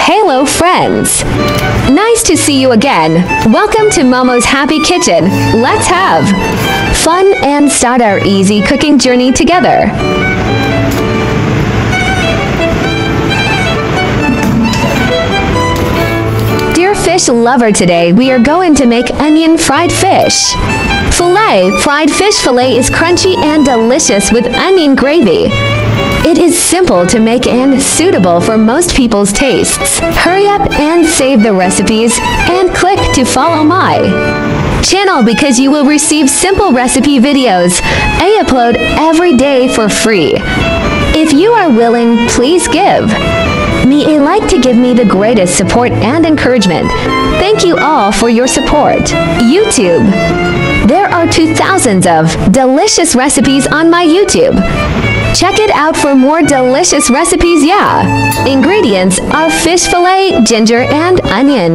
Hello friends! Nice to see you again. Welcome to Momo's Happy Kitchen. Let's have fun and start our easy cooking journey together. Dear fish lover, today we are going to make onion fried fish. Fillet fried fish fillet is crunchy and delicious with onion gravy. It is simple to make and suitable for most people's tastes. Hurry up and save the recipes and click to follow my channel because you will receive simple recipe videos I upload every day for free. If you are willing, please give me a like to give me the greatest support and encouragement. Thank you all for your support. YouTube. There are 2,000 of delicious recipes on my YouTube. Check it out for more delicious recipes, yeah. Ingredients are fish fillet, ginger, and onion.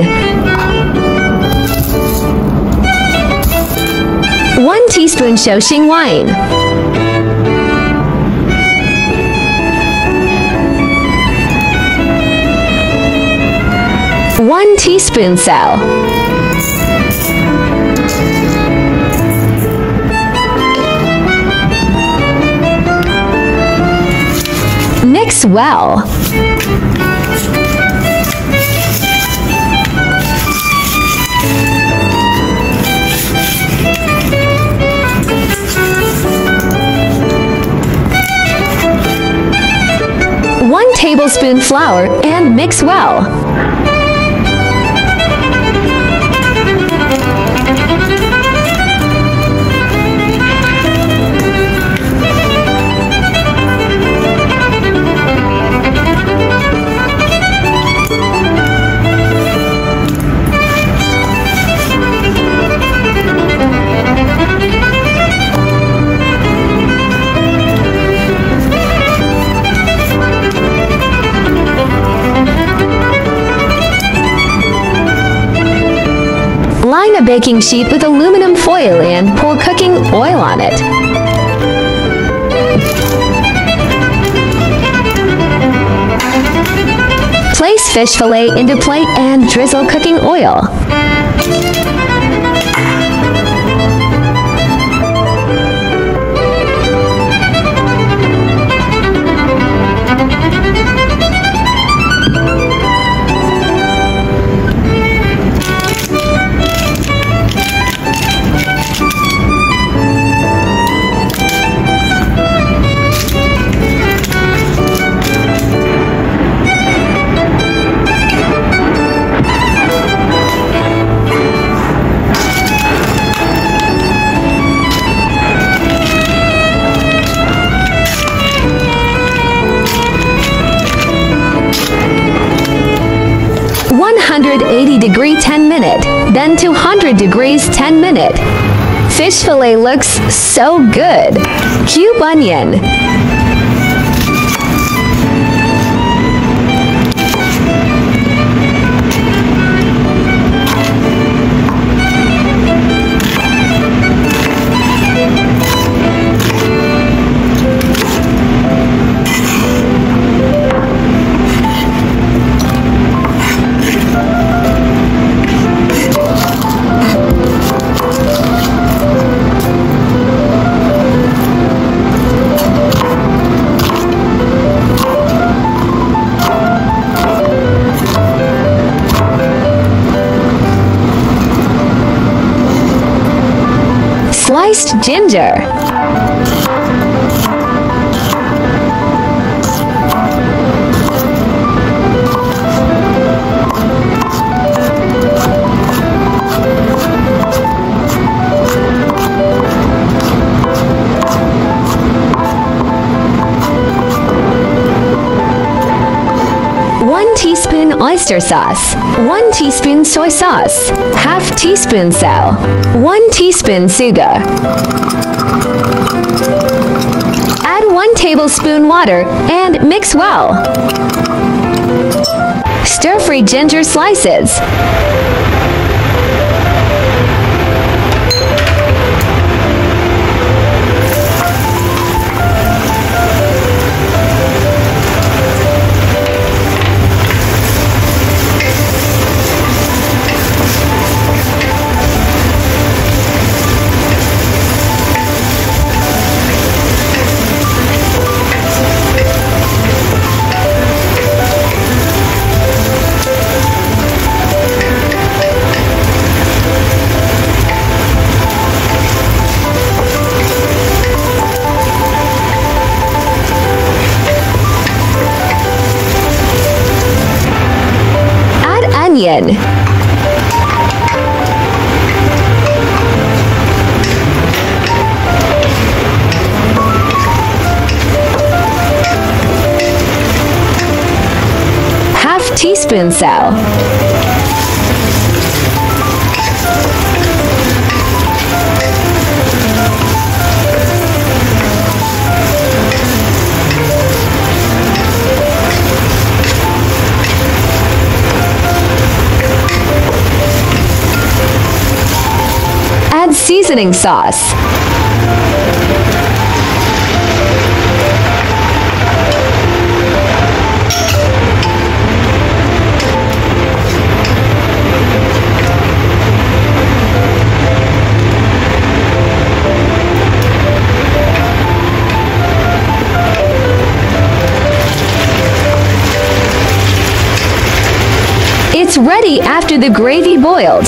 1 teaspoon shoshing wine. 1 teaspoon sal. Mix well. One tablespoon flour and mix well. Line a baking sheet with aluminum foil and pour cooking oil on it. Place fish fillet into plate and drizzle cooking oil. Degree 10 minute, then 200 degrees 10 minute. Fish fillet looks so good. Cube onion. Sliced ginger. One teaspoon oyster sauce, 1 teaspoon soy sauce, half teaspoon sal, 1 teaspoon sugar. Add 1 tablespoon water and mix well. Stir-fry ginger slices. onion. Half teaspoon salt. Add seasoning sauce. It's ready after the gravy boiled.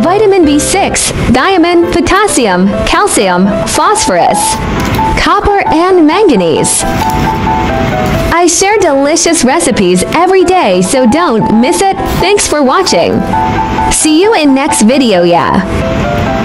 Vitamin B6, thiamine, potassium, calcium, phosphorus, copper, and manganese. I share delicious recipes every day, so don't miss it. Thanks for watching. See you in next video, yeah.